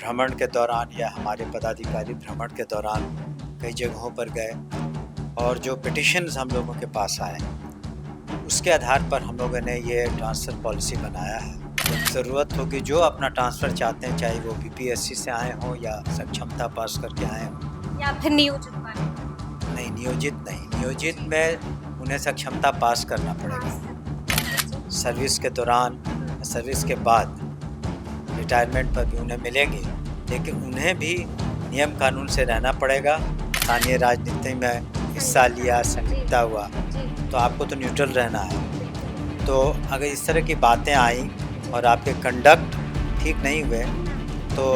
भ्रमण के दौरान या हमारे पदाधिकारी भ्रमण के दौरान कई जगहों पर गए और जो पिटिशन्स हम लोगों के पास आए उसके आधार पर हम लोगों ने ये ट्रांसफ़र पॉलिसी बनाया है। जब ज़रूरत होगी जो अपना ट्रांसफ़र चाहते हैं, चाहे वो बीपीएससी से आए हों या सक्षमता पास करके आए हों या फिर नियोजित वाले? नहीं, नियोजित में उन्हें सक्षमता पास करना पड़ेगा। सर्विस के दौरान, सर्विस के बाद रिटायरमेंट पर भी उन्हें मिलेंगे, लेकिन उन्हें भी नियम कानून से रहना पड़ेगा। स्थानीय राजनीति में हिस्सा लिया, संलिप्तता हुआ, तो आपको तो न्यूट्रल रहना है। तो अगर इस तरह की बातें आई और आपके कंडक्ट ठीक नहीं हुए तो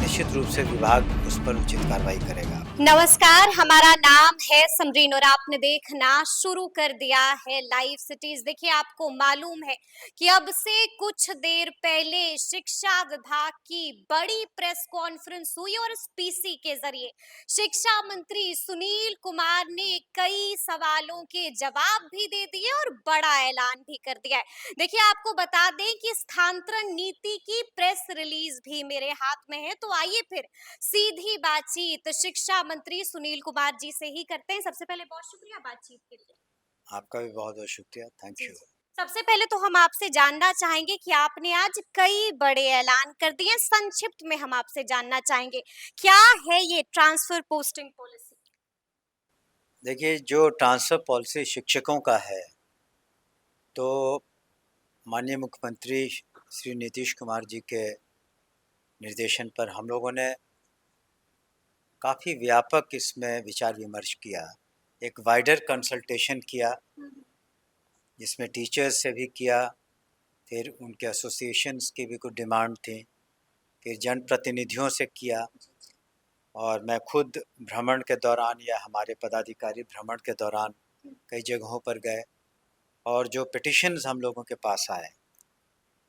निश्चित रूप से विभाग उस पर उचित कार्रवाई करेगा। नमस्कार, हमारा नाम है समरीन और आपने देखना शुरू कर दिया है लाइव सिटीज। देखिए, आपको मालूम है कि अब से कुछ देर पहले शिक्षा विभाग की बड़ी प्रेस कॉन्फ्रेंस हुई और इस पीसी के जरिए शिक्षा मंत्री सुनील कुमार ने कई सवालों के जवाब भी दे दिए और बड़ा ऐलान भी कर दिया है। देखिए, आपको बता दें कि स्थानांतरण नीति की प्रेस रिलीज भी मेरे हाथ में है, तो आइए फिर सीधी बातचीत शिक्षा मंत्री सुनील कुमार जी से ही करते हैं। सबसे पहले बहुत शुक्रिया बातचीत के लिए। आपका भी बहुत बहुत शुक्रिया, थैंक यू। सबसे पहले तो हम आपसे जानना चाहेंगे कि आपने आज कई बड़े ऐलान कर दिए। संक्षिप्त में हम आपसे जानना चाहेंगे, क्या है ये ट्रांसफर पोस्टिंग पॉलिसी? देखिए, जो ट्रांसफ़र पॉलिसी शिक्षकों का है, तो माननीय मुख्यमंत्री श्री नीतीश कुमार जी के निर्देशन पर हम लोगों ने काफ़ी व्यापक इसमें विचार विमर्श किया। एक वाइडर कंसल्टेशन किया, जिसमें टीचर्स से भी किया, फिर उनके एसोसिएशंस की भी कुछ डिमांड थी, फिर जनप्रतिनिधियों से किया और मैं खुद भ्रमण के दौरान या हमारे पदाधिकारी भ्रमण के दौरान कई जगहों पर गए और जो पिटिशन्स हम लोगों के पास आए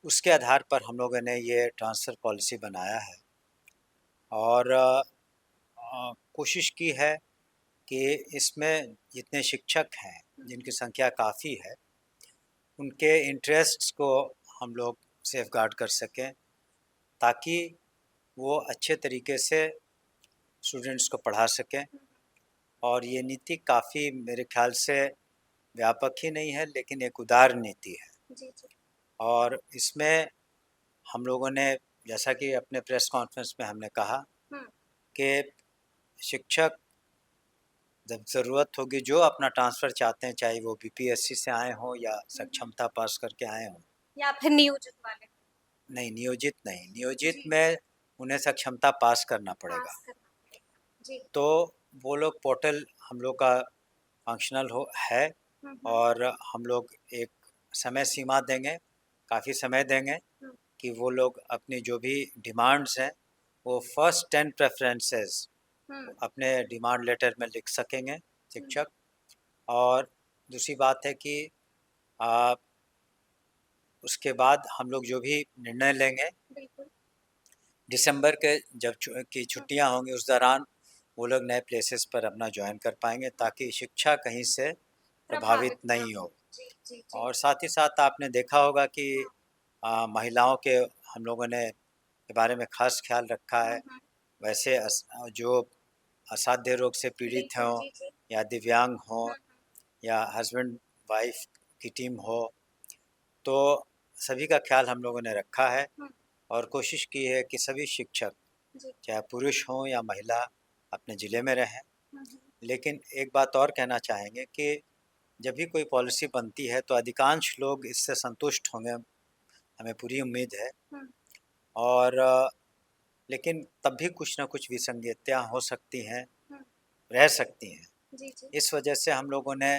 उसके आधार पर हम लोगों ने ये ट्रांसफ़र पॉलिसी बनाया है और कोशिश की है कि इसमें जितने शिक्षक हैं, जिनकी संख्या काफ़ी है, उनके इंटरेस्ट्स को हम लोग सेफगार्ड कर सकें, ताकि वो अच्छे तरीके से स्टूडेंट्स को पढ़ा सकें। और ये नीति काफ़ी मेरे ख्याल से व्यापक ही नहीं है, लेकिन एक उदार नीति है। जी जी। और इसमें हम लोगों ने, जैसा कि अपने प्रेस कॉन्फ्रेंस में हमने कहा कि शिक्षक जब ज़रूरत होगी जो अपना ट्रांसफ़र चाहते हैं, चाहे वो बीपीएससी से आए हों या सक्षमता पास करके आए हों या फिर नियोजित वाले? नहीं, नियोजित में उन्हें सक्षमता पास करना पड़ेगा। जी। तो वो लोग पोर्टल हम लोग का फंक्शनल है और हम लोग एक समय सीमा देंगे, काफ़ी समय देंगे कि वो लोग अपनी जो भी डिमांड्स हैं वो फर्स्ट 10 प्रेफरेंसेस अपने डिमांड लेटर में लिख सकेंगे शिक्षक। और दूसरी बात है कि उसके बाद हम लोग जो भी निर्णय लेंगे, दिसंबर के जब की छुट्टियां होंगी उस दौरान वो लोग नए प्लेसेस पर अपना ज्वाइन कर पाएंगे, ताकि शिक्षा कहीं से प्रभावित नहीं हो। और साथ ही साथ आपने देखा होगा कि महिलाओं के हम लोगों ने के बारे में खास ख्याल रखा है। वैसे जो असाध्य रोग से पीड़ित हों या दिव्यांग हों या हस्बैंड वाइफ की टीम हो, तो सभी का ख्याल हम लोगों ने रखा है और कोशिश की है कि सभी शिक्षक, चाहे पुरुष हों या महिला, अपने ज़िले में रहें। लेकिन एक बात और कहना चाहेंगे कि जब भी कोई पॉलिसी बनती है तो अधिकांश लोग इससे संतुष्ट होंगे, हमें पूरी उम्मीद है। और लेकिन तब भी कुछ ना कुछ विसंगतियाँ हो सकती हैं, रह सकती हैं। इस वजह से हम लोगों ने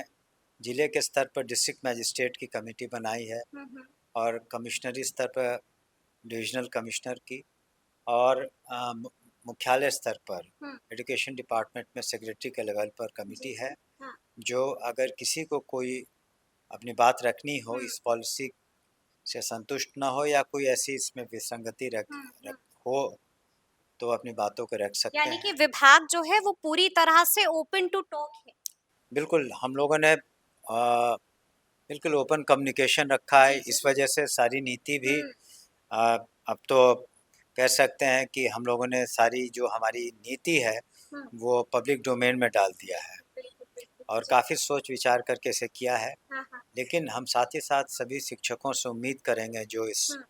ज़िले के स्तर पर डिस्ट्रिक्ट मजिस्ट्रेट की कमेटी बनाई है और कमिश्नरी स्तर पर डिविजनल कमिश्नर की, और मुख्यालय स्तर पर एजुकेशन डिपार्टमेंट में सेक्रेटरी के लेवल पर कमेटी है, जो अगर किसी को कोई अपनी बात रखनी हो, इस पॉलिसी से संतुष्ट ना हो या कोई ऐसी इसमें विसंगति हो, तो अपनी बातों को रख सकते यानी हैं। कि विभाग जो है वो पूरी तरह से ओपन टू टॉक है। बिल्कुल, हम लोगों ने बिल्कुल ओपन कम्युनिकेशन रखा है। इस वजह से सारी नीति भी अब तो कह सकते हैं कि हम लोगों ने सारी जो हमारी नीति है हुँ, वो पब्लिक डोमेन में डाल दिया है बिल्कुल, बिल्कुल। और जी। काफ़ी सोच विचार करके इसे किया है। हाँ, हाँ। लेकिन हम साथ ही साथ सभी शिक्षकों से उम्मीद करेंगे जो इस हुँ,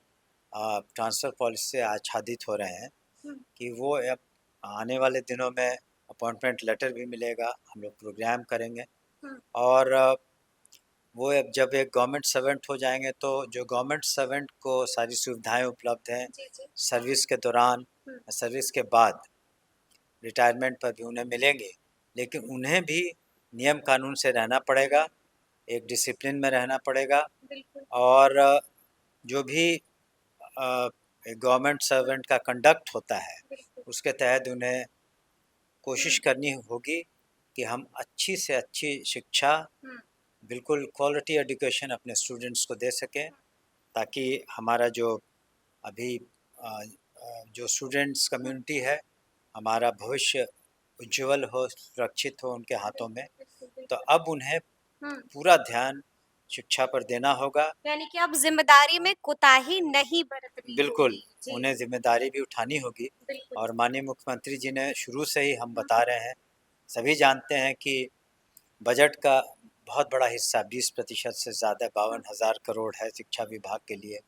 ट्रांसफ़र पॉलिसी से आच्छादित हो रहे हैं हुँ, कि वो अब आने वाले दिनों में अपॉइंटमेंट लेटर भी मिलेगा, हम लोग प्रोग्राम करेंगे हुँ। और वो अब जब एक गवर्नमेंट सर्वेंट हो जाएँगे तो जो गवर्नमेंट सर्वेंट को सारी सुविधाएँ उपलब्ध हैं, जी, जी। सर्विस के दौरान, हुँ, सर्विस के बाद, रिटायरमेंट पर भी उन्हें मिलेंगे। लेकिन उन्हें भी नियम कानून से रहना पड़ेगा, एक डिसिप्लिन में रहना पड़ेगा बिल्कुल। और जो भी एक गवर्नमेंट सर्वेंट का कंडक्ट होता है, बिल्कुल। उसके तहत उन्हें हुँ, कोशिश करनी होगी कि हम अच्छी से अच्छी शिक्षा, हुँ, बिल्कुल क्वालिटी एजुकेशन अपने स्टूडेंट्स को दे सकें, ताकि हमारा जो अभी जो स्टूडेंट्स कम्युनिटी है, हमारा भविष्य उज्ज्वल हो, सुरक्षित हो उनके हाथों में। बिल्कुल, बिल्कुल, तो बिल्कुल। अब उन्हें हुँ, पूरा ध्यान शिक्षा पर देना होगा। यानी कि अब ज़िम्मेदारी में कोताही नहीं बरतनी बिल्कुल, होगी। जी, उन्हें ज़िम्मेदारी भी उठानी होगी बिल्कुल। और माननीय मुख्यमंत्री जी ने शुरू से ही हम हुँ, बता रहे हैं, सभी जानते हैं कि बजट का बहुत बड़ा हिस्सा 20% से ज़्यादा हुँ, 52,000 करोड़ है शिक्षा विभाग के लिए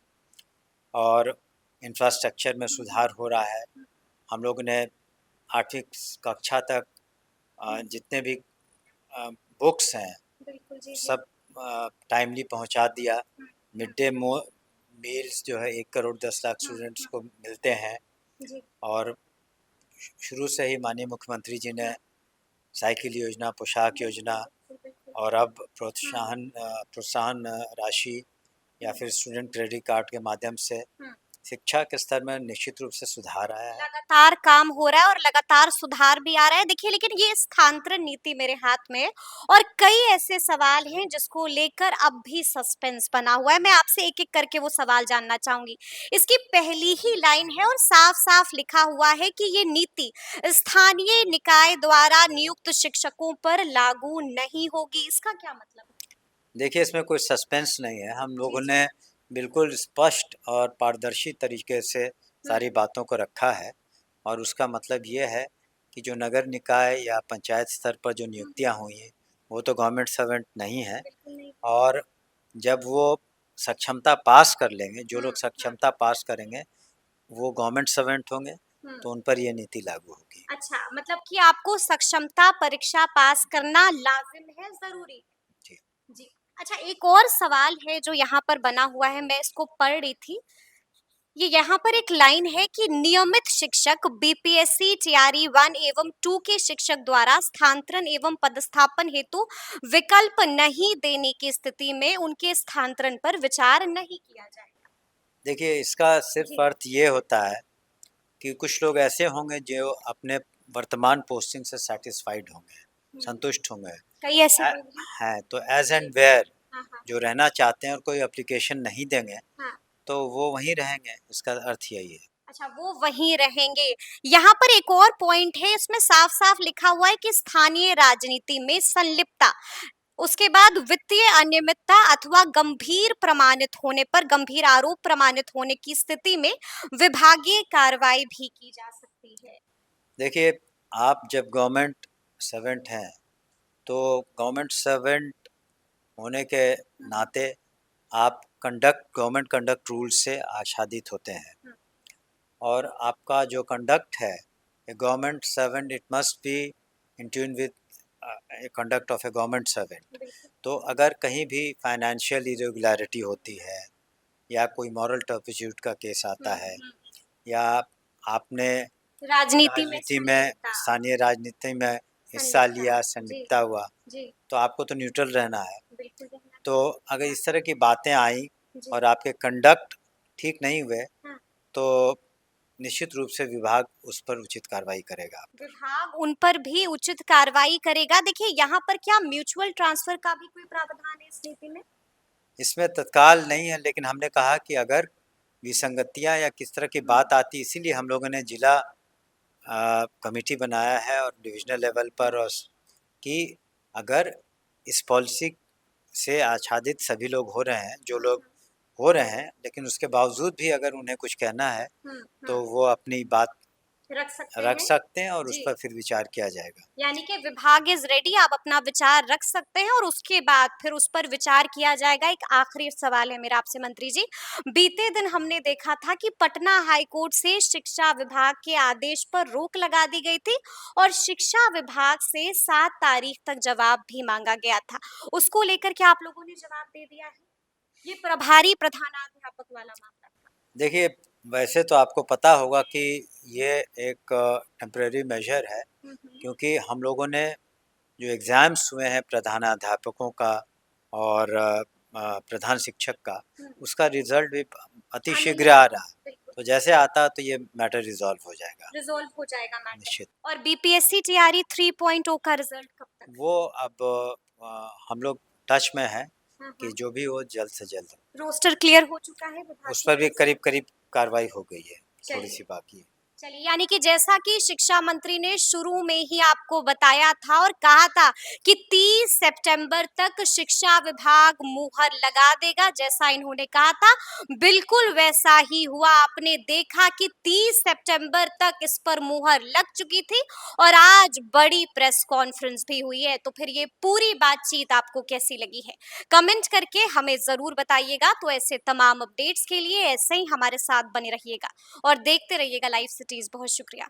और इंफ्रास्ट्रक्चर में हुँ, सुधार हो रहा है। हुँ, हम लोग ने 8वीं कक्षा तक हुँ, जितने भी बुक्स हैं, बिल्कुल, जी, जी। सब टाइमली पहुंचा दिया। हुँ, मिड हुँ, डे मील्स जो है 1 करोड़ 10 लाख हुँ, स्टूडेंट्स हुँ, को मिलते हैं जी। और शुरू से ही माननीय मुख्यमंत्री जी ने हुँ, साइकिल योजना, पोशाक बिल्कुल, योजना बिल्कुल, बिल्कुल। और अब हुँ, प्रोत्साहन राशि या हुँ, फिर स्टूडेंट क्रेडिट कार्ड के माध्यम से हुँ। शिक्षा के स्तर में निश्चित रूप से सुधार आया है। लगातार काम हो रहा है और लगातार सुधार भी आ रहा है। देखिए लेकिन ये स्थानांतरण नीति मेरे हाथ में है और कई ऐसे सवाल हैं जिसको लेकर अब भी सस्पेंस बना हुआ है। मैं आपसे एक-एक करके वो सवाल जानना चाहूँगी। इसकी पहली ही लाइन है और साफ-साफ लिखा हुआ है कि ये नीति स्थानीय निकाय द्वारा नियुक्त शिक्षकों पर लागू नहीं होगी। इसका क्या मतलब है? देखिए, इसमें कोई सस्पेंस नहीं है, हम जी, लोगों जी। ने बिल्कुल स्पष्ट और पारदर्शी तरीके से हुँ, सारी बातों को रखा है और उसका मतलब ये है कि जो नगर निकाय या पंचायत स्तर पर जो हुँ, नियुक्तियाँ हुई हैं, वो तो गवर्नमेंट सर्वेंट नहीं हैं बिल्कुल नहीं। और जब वो सक्षमता पास कर लेंगे, जो हुँ, लोग हुँ, सक्षमता पास करेंगे, वो गवर्नमेंट सर्वेंट होंगे, हुँ। तो उन पर ये नीति लागू होगी। अच्छा, मतलब कि आपको सक्षमता परीक्षा पास करना लाज़िम है, ज़रूरी है। जी। जी। अच्छा एक और सवाल है जो यहाँ पर बना हुआ है, मैं इसको पढ़ रही थी। ये यहाँ पर एक लाइन है कि नियमित शिक्षक बीपीएससी टीआरई 1 एवं 2 के शिक्षक द्वारा स्थानांतरण एवं पदस्थापन हेतु विकल्प नहीं देने की स्थिति में उनके स्थानांतरण पर विचार नहीं किया जाएगा। देखिए, इसका सिर्फ़ जी। अर्थ ये होता है कि कुछ लोग ऐसे होंगे जो अपने वर्तमान पोस्टिंग से सैटिस्फाइड होंगे, हुँ, संतुष्ट होंगे। कई ऐसे अ, लोग हैं। हैं, तो एज़ जी। एंड वेयर हाँ, हाँ। जो रहना चाहते हैं और कोई एप्लीकेशन नहीं देंगे, हाँ। तो वो वहीं रहेंगे, इसका अर्थ यही है। अच्छा वो वहीं रहेंगे। यहाँ पर एक और पॉइंट है इसमें साफ-साफ लिखा हुआ है कि स्थानीय राजनीति में संलिप्तता, उसके बाद वित्तीय अनियमितता अथवा गंभीर प्रमाणित होने पर गंभीर आरोप प्रमाणित होने की स्थिति में विभागीय कार्रवाई भी की जा सकती है। देखिए, आप जब गवर्नमेंट सर्वेंट हैं, तो गवर्नमेंट सर्वेंट होने के हुँ, नाते आप गवर्नमेंट कंडक्ट रूल से आच्छादित होते हैं हुँ, और आपका जो कंडक्ट है, a government servant it must be in tune with a conduct of a government servant. बिल्कुल। तो अगर कहीं भी फाइनेंशियल इरेगुलरिटी होती है या कोई मॉरल टर्पिट्यूड का केस हुँ, आता है हुँ। या आपने राजनीति में राजनीति में संलिप्तता, स्थानीय राजनीति में हिस्सा संलिप्तता। लिया, जी, संलिप्तता हुआ, जी, तो आपको तो न्यूट्रल रहना है। बिल्कुल रहना तो चाहिए। अगर हाँ, इस तरह की बातें आईं जी, और आपके कंडक्ट ठीक नहीं हुए, हाँ। तो निश्चित रूप से विभाग उस पर उचित कार्रवाई करेगा आप पर। विभाग उन पर भी उचित कार्रवाई करेगा। देखिए यहाँ पर क्या म्यूचुअल ट्रांसफर का भी कोई प्रावधान है इस नीति में? इसमें तत्काल नहीं है, लेकिन हमने कहा कि अगर विसंगतियाँ या किस तरह की हुँ, बात आती, इसीलिए हम लोगों ने जिला कमेटी बनाया है और डिविज़नल लेवल पर और कि अगर इस पॉलिसी से आच्छादित सभी लोग हो रहे हैं, जो हुँ, लोग हुँ, हो रहे हैं, लेकिन उसके बावजूद भी अगर उन्हें कुछ कहना है तो वो अपनी बात रख सकते हैं और उस पर फिर विचार किया जाएगा। यानी कि विभाग इज रेडी, आप अपना विचार रख सकते हैं और उसके बाद फिर उस पर विचार किया जाएगा। एक आखिरी सवाल है मेरा आपसे मंत्री जी, बीते दिन हमने देखा था कि पटना हाई कोर्ट से शिक्षा विभाग के आदेश पर रोक लगा दी गई थी और शिक्षा विभाग से 7 तारीख तक जवाब भी मांगा गया था। उसको लेकर क्या आप लोगों ने जवाब दे दिया है? ये प्रभारी प्रधानाध्यापक वाला मामला था। देखिए, वैसे तो आपको पता होगा कि ये एक टेम्परेरी मेजर है, क्योंकि हम लोगों ने जो एग्ज़ाम्स हुए हैं प्रधानाध्यापकों का और प्रधान शिक्षक का, उसका रिज़ल्ट भी अतिशीघ्र आ रहा है। तो जैसे आता तो ये मैटर रिजॉल्व हो जाएगा मैटर। निश्चित। और बीपीएससी टीआरई 3.0 का रिजल्ट कब तक? वो अब हम लोग टच में हैं कि जो भी हो जल्द से जल्द। रोस्टर क्लियर हो चुका है विभाग उस की पर भी तरफ से? करीब-करीब कार्रवाई हो गई है, चलिए। थोड़ी-सी बाकी है। चलिए, यानी कि जैसा कि शिक्षा मंत्री ने शुरू में ही आपको बताया था और कहा था कि 30 सितंबर तक शिक्षा विभाग मुहर लगा देगा, जैसा इन्होंने कहा था बिल्कुल वैसा ही हुआ। आपने देखा कि 30 सितंबर तक इस पर मुहर लग चुकी थी और आज बड़ी प्रेस कॉन्फ्रेंस भी हुई है। तो फिर ये पूरी बातचीत आपको कैसी लगी है, कमेंट करके हमें जरूर बताइएगा। तो ऐसे तमाम अपडेट्स के लिए ऐसे ही हमारे साथ बने रहिएगा और देखते रहिएगा लाइव सिटीज। बहुत शुक्रिया।